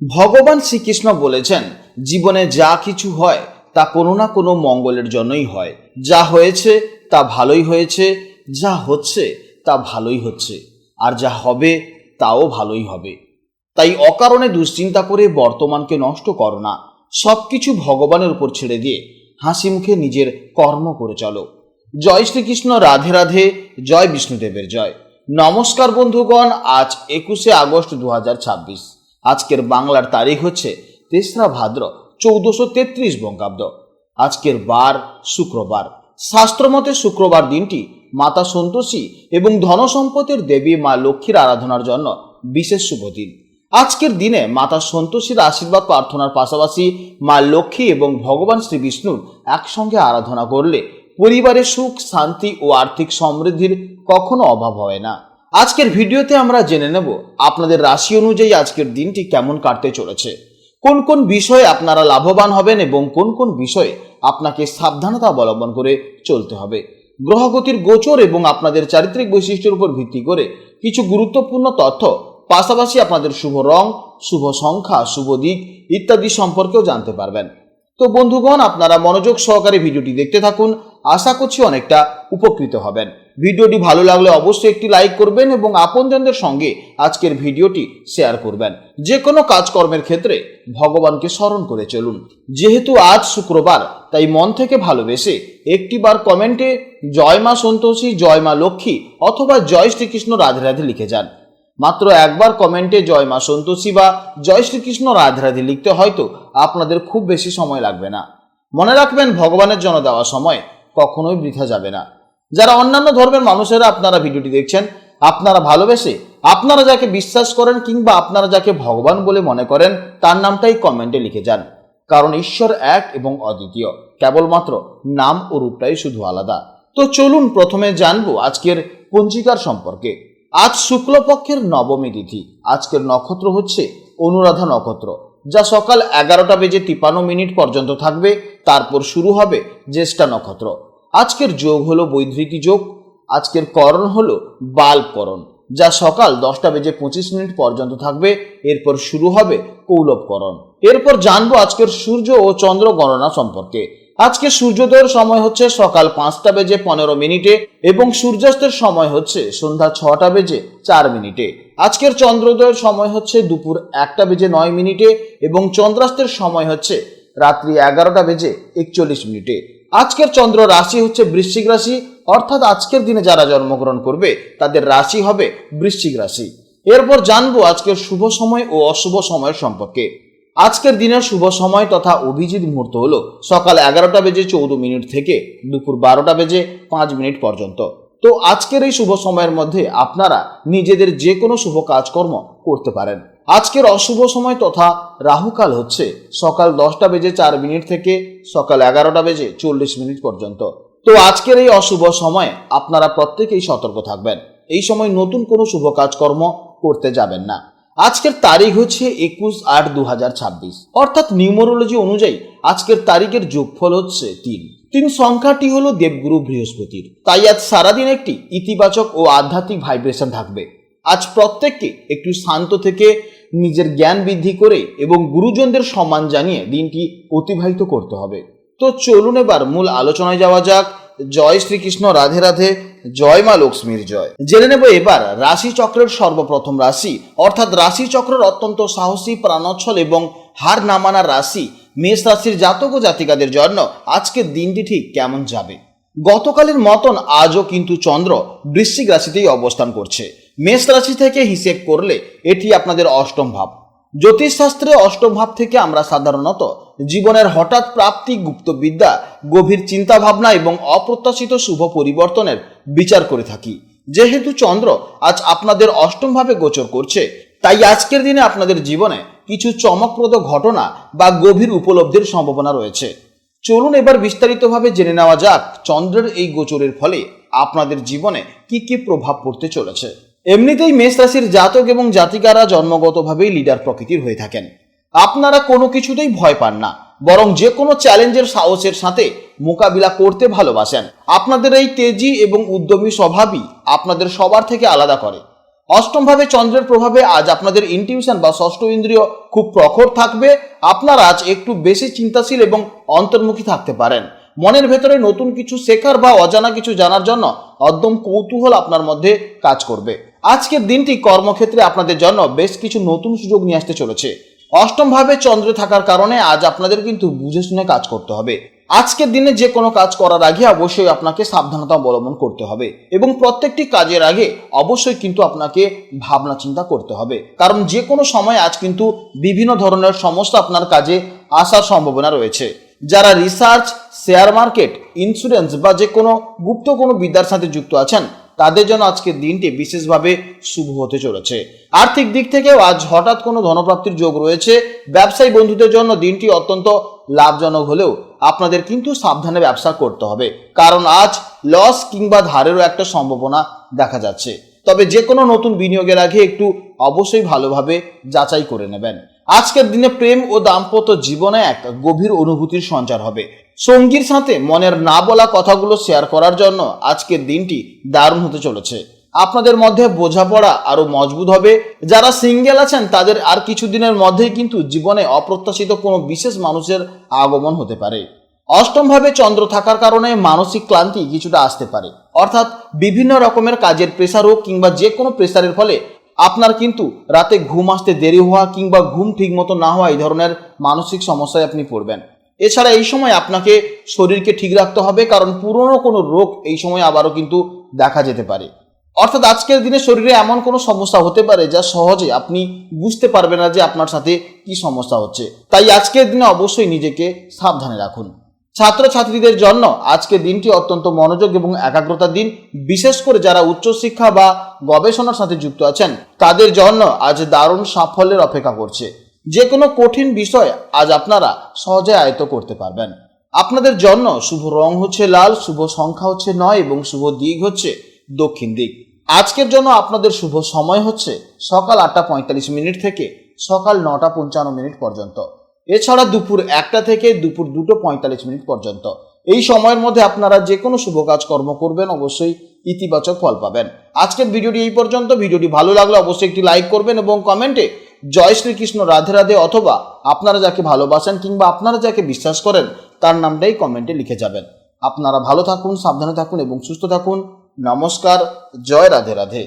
ভগবান শ্রীকৃষ্ণ বলেছেন, জীবনে যা কিছু হয় তা কোনো না কোনো মঙ্গলের জন্যই হয়। যা হয়েছে তা ভালোই হয়েছে, যা হচ্ছে তা ভালোই হচ্ছে, আর যা হবে তাও ভালোই হবে। তাই অকারণে দুশ্চিন্তা করে বর্তমানকে নষ্ট করো না। সব কিছু ভগবানের উপর ছেড়ে দিয়ে হাসি মুখে নিজের কর্ম করে চলো। জয় শ্রীকৃষ্ণ, রাধে রাধে, জয় বিষ্ণুদেবের জয়। নমস্কার বন্ধুগণ, আজ 21শে আগস্ট 2026। আজকের বাংলার তারিখ হচ্ছে 3রা ভাদ্র 1433 বঙ্গাব্দ। আজকের বার শুক্রবার। শাস্ত্রমতে শুক্রবার দিনটি মাতা সন্তোষী এবং ধনসম্পদের দেবী মা লক্ষ্মীর আরাধনার জন্য বিশেষ শুভ দিন। আজকের দিনে মাতা সন্তোষীর আশীর্বাদ প্রার্থনার পাশাপাশি মা লক্ষ্মী এবং ভগবান শ্রী বিষ্ণুর একসঙ্গে আরাধনা করলে পরিবারে সুখ, শান্তি ও আর্থিক সমৃদ্ধির কখনো অভাব হয় না। আজকের ভিডিওতে আমরা জেনে নেব আপনাদের রাশি অনুযায়ী আজকের দিনটি কেমন কাটতে চলেছে, কোন কোন বিষয়ে আপনারা লাভবান হবেন এবং কোন কোন বিষয়ে আপনাকে সাবধানতা অবলম্বন করে চলতে হবে। গ্রহগতির গোচর এবং আপনাদের চারিত্রিক বৈশিষ্ট্যের উপর ভিত্তি করে কিছু গুরুত্বপূর্ণ তথ্য, পাশাপাশি আপনাদের শুভ রং, শুভ সংখ্যা, শুভ দিক ইত্যাদি সম্পর্কেও জানতে পারবেন। তো বন্ধুগণ, আপনারা মনোযোগ সহকারে ভিডিওটি দেখতে থাকুন। আশা করছি অনেকটা উপকৃত হবেন। ভিডিওটি ভালো লাগলে অবশ্যই একটি লাইক করবেন এবং আপনজনদের সঙ্গে আজকের ভিডিওটি শেয়ার করবেন। যে কোনো কাজকর্মের ক্ষেত্রে ভগবানকে স্মরণ করে চলুন। যেহেতু আজ শুক্রবার, তাই মন থেকে ভালোবেসে একটিবার কমেন্টে জয় মা সন্তোষী, জয় মা লক্ষ্মী অথবা জয় শ্রীকৃষ্ণ রাধে রাধে লিখে যান। মাত্র একবার কমেন্টে জয় মা সন্তোষী বা জয় শ্রীকৃষ্ণ রাধে রাধে লিখতে হয়তো আপনাদের খুব বেশি সময় লাগবে না। মনে রাখবেন, ভগবানের জন্য দেওয়া সময় কখনোই বৃথা যাবে না। যারা অন্যান্য ধর্মের মানুষেরা আপনারা ভিডিওটি দেখছেন, আপনারা ভালোবেসে আপনারা যাকে বিশ্বাস করেন কিংবা আপনারা যাকে ভগবান বলে মনে করেন তার নামটাই কমেন্টে লিখে যান। কারণ ঈশ্বর এক এবং অদ্বিতীয়, কেবলমাত্র নাম ও রূপটাই শুধু আলাদা। তো চলুন প্রথমে জানবো আজকের পঞ্জিকার সম্পর্কে। আজ শুক্লপক্ষের নবমী তিথি। আজকের নক্ষত্র হচ্ছে অনুরাধা নক্ষত্র, যা সকাল 11:53 পর্যন্ত থাকবে। তারপর শুরু হবে জ্যেষ্ঠা নক্ষত্র। আজকের যোগ হলো বৈধৃতি যোগ। আজকের করণ হলো বাল্বকরণ, যা সকাল 10:25 পর্যন্ত থাকবে। এরপর শুরু হবে কৌলবকরণ। এরপর জানবো আজকের সূর্য ও চন্দ্র গণনা সম্পর্কে। আজকে সূর্যোদয়ের সময় হচ্ছে সকাল 5:15 এবং সূর্যাস্তের সময় হচ্ছে সন্ধ্যা 6:04। আজকের চন্দ্রোদয়ের সময় হচ্ছে দুপুর 1:09 এবং চন্দ্রাস্তের সময় হচ্ছে রাত্রি 11:41। আজকের চন্দ্র রাশি হচ্ছে বৃশ্চিক রাশি, অর্থাৎ আজকের দিনে যারা জন্মগ্রহণ করবে তাদের রাশি হবে বৃশ্চিক রাশি। এরপর জানবো আজকের শুভ সময় ও অশুভ সময়ের সম্পর্কে। আজকের দিনের শুভ সময় তথা অভিজিৎ মুহূর্ত হলো সকাল 11:14 থেকে দুপুর 12:05 পর্যন্ত। তো আজকের এই শুভ সময়ের মধ্যে আপনারা নিজেদের যে কোনো শুভ কাজকর্ম করতে পারেন। আজকের অশুভ সময় তথা রাহুকাল হচ্ছে সকাল 10:04 থেকে সকাল 11:40 পর্যন্ত। তো আজকের এই অশুভ সময় আপনারা প্রত্যেকেই সতর্ক থাকবেন। এই সময় নতুন কোনো শুভ কাজকর্ম করতে যাবেন না। আজকের তারিখ হচ্ছে 21/8/2026, অর্থাৎ নিউমারোলজি অনুযায়ী আজকের তারিখের যোগফল হচ্ছে 3। 3 সংখ্যাটি হলো দেবগুরু বৃহস্পতির। তাই আজ সারাদিন একটি ইতিবাচক ও আধ্যাত্মিক ভাইব্রেশন থাকবে। আজ প্রত্যেককে একটু শান্ত থেকে নিজের জ্ঞান বৃদ্ধি করে এবং গুরুজনদের সম্মান জানিয়ে দিনটি অতিবাহিত করতে হবে। তো চলুন এবার মূল আলোচনায় যাওয়া যাক। জয় শ্রীকৃষ্ণ, রাধে রাধে, জয় মা লক্ষ্মীর জয়। জেনে নেব এবার রাশি চক্রের সর্বপ্রথম রাশি, অর্থাৎ রাশি চক্রের অত্যন্ত সাহসী, প্রাণোচ্ছল এবং হার না মানার রাশি মেষ রাশির জাতক ও জাতিকাদের জন্য আজকের দিনটি ঠিক কেমন যাবে। গতকালের মতন আজও কিন্তু চন্দ্র বৃশ্চিক রাশিতেই অবস্থান করছে। মেষ রাশি থেকে হিসেব করলে এটি আপনাদের অষ্টম ভাব। জ্যোতিষশাস্ত্রে অষ্টম ভাব থেকে আমরা সাধারণত জীবনের হঠাৎ প্রাপ্তি, গুপ্তবিদ্যা, গভীর চিন্তা ভাবনা এবং অপ্রত্যাশিত শুভ পরিবর্তনের বিচার করে থাকি। যেহেতু চন্দ্র আজ আপনাদের অষ্টম ভাবে গোচর করছে, তাই আজকের দিনে আপনাদের জীবনে কিছু চমকপ্রদ ঘটনা বা গভীর উপলব্ধির সম্ভাবনা রয়েছে। চলুন এবার বিস্তারিতভাবে জেনে নেওয়া যাক চন্দ্রের এই গোচরের ফলে আপনাদের জীবনে কি কি প্রভাব পড়তে চলেছে। এমনিতেই মেষ রাশির জাতক এবং জাতিকারা জন্মগতভাবেই লিডার প্রকৃতির হয়ে থাকেন। আপনারা কোনো কিছুতেই ভয় পান না, বরং যে কোনো চ্যালেঞ্জের সাহসের সাথে মোকাবিলা করতে ভালোবাসেন। আপনাদের এই তেজি এবং উদ্যমী স্বভাবই আপনাদের সবার থেকে আলাদা করে। অষ্টমভাবে চন্দ্রের প্রভাবে আজ আপনাদের ইনটিউশন বা ষষ্ঠ ইন্দ্রিয় খুব প্রখর থাকবে। আপনারা আজ একটু বেশি চিন্তাশীল এবং অন্তর্মুখী থাকতে পারেন। মনের ভেতরে নতুন কিছু শেখার বা অজানা কিছু জানার জন্য অদ্যম কৌতূহল আপনার মধ্যে কাজ করবে। আজকের দিনটি কর্মক্ষেত্রে আপনাদের জন্য বেশ কিছু নতুন সুযোগ নিয়ে আসতে চলেছে। অষ্টম ভাবে চন্দ্র থাকার কারণে আজ আপনাদের কিন্তু বুঝে শুনে কাজ করতে হবে। আজকের দিনে যে কোনো কাজ করার আগে অবশ্যই আপনাকে সাবধানতা অবলম্বন করতে হবে এবং প্রত্যেকটি কাজের আগে অবশ্যই কিন্তু আপনাকে ভাবনা চিন্তা করতে হবে, কারণ যে কোনো সময় আজ কিন্তু বিভিন্ন ধরনের সমস্যা আপনার কাজে আসার সম্ভাবনা রয়েছে। যারা রিসার্চ, শেয়ার মার্কেট, ইন্স্যুরেন্স বা যে কোনো গুপ্ত কোনো বিদ্যার সাথে যুক্ত আছেন তাদের জন্য আজকের দিনটি বিশেষভাবে শুভ হতে চলেছে। আর্থিক দিক থেকেও আজ হঠাৎ কোনো ধনপ্রাপ্তির যোগ রয়েছে। ব্যবসায়ী বন্ধুদের জন্য দিনটি অত্যন্ত লাভজনক হলেও আপনাদের কিন্তু সাবধানে ব্যবসা করতে হবে, কারণ আজ লস কিংবা ধারেরও একটা সম্ভাবনা দেখা যাচ্ছে। তবে যে কোনো নতুন বিনিয়োগের আগে একটু অবশ্যই ভালোভাবে যাচাই করে নেবেন। আজকের দিনে প্রেম ও দাম্পত্য জীবনে এক গভীর অনুভূতির সঞ্চার হবে। সঙ্গীর সাথে মনের না বলা কথাগুলো শেয়ার করার জন্য আজকের দিনটি দারুণ হতে চলেছে। আপনাদের মধ্যে বোঝাপড়া আরো মজবুত হবে। যারা সিঙ্গেল আছেন তাদের আর কিছুদিনের মধ্যেই কিন্তু জীবনে অপ্রত্যাশিত কোনো বিশেষ মানুষের আগমন হতে পারে। অষ্টম ভাবে চন্দ্র থাকার কারণে মানসিক ক্লান্তি কিছুটা আসতে পারে, অর্থাৎ বিভিন্ন রকমের কাজের প্রেসার হোক কিংবা যে কোনো প্রেসারের ফলে আপনার কিন্তু রাতে ঘুম আসতে দেরি হওয়া কিংবা ঘুম ঠিক মতো না হওয়া এই ধরনের মানসিক সমস্যায় আপনি পড়বেন। এছাড়া এই সময় আপনাকে শরীরকে ঠিক রাখতে হবে, কারণ পুরনো কোনো রোগ এই সময় আবারও কিন্তু দেখা যেতে পারে। অর্থাৎ আজকের দিনে শরীরে এমন কোনো সমস্যা হতে পারে যা সহজে আপনি বুঝতে পারবেন না যে আপনার সাথে কি সমস্যা হচ্ছে। তাই আজকের দিনে অবশ্যই নিজেকে সাবধানে রাখুন। ছাত্রছাত্রীদের জন্য আজকের দিনটি অত্যন্ত মনোযোগ এবং একাগ্রতার দিন। বিশেষ করে যারা উচ্চশিক্ষা বা গবেষণার সাথে যুক্ত আছেন তাদের জন্য আজ দারুণ সাফল্যের অপেক্ষা করছে। যে কোনো কঠিন বিষয় আজ আপনারা সহজে আয়ত্ত করতে পারবেন। আপনাদের জন্য শুভ রং হচ্ছে লাল, শুভ সংখ্যা হচ্ছে 9 এবং শুভ দিক হচ্ছে দক্ষিণ দিক। আজকের জন্য আপনাদের শুভ সময় হচ্ছে সকাল 8:45 থেকে সকাল 9:55 পর্যন্ত। এছাড়া দুপুর 1টা থেকে দুপুর 2:45 পর্যন্ত। এই সময়ের মধ্যে আপনারা যে কোনো শুভ কাজকর্ম করবেন অবশ্যই ইতিবাচক ফল পাবেন। আজকের ভিডিওটি এই পর্যন্ত। ভিডিওটি ভালো লাগলে অবশ্যই একটি লাইক করবেন এবং কমেন্টে জয় শ্রীকৃষ্ণ, রাধে রাধে অথবা আপনারা যাকে ভালোবাসেন কিংবা আপনারা যাকে বিশ্বাস করেন তার নামটাই কমেন্টে লিখে যাবেন। আপনারা ভালো থাকুন, সাবধানে থাকুন এবং সুস্থ থাকুন। নমস্কার, জয় রাধে রাধে।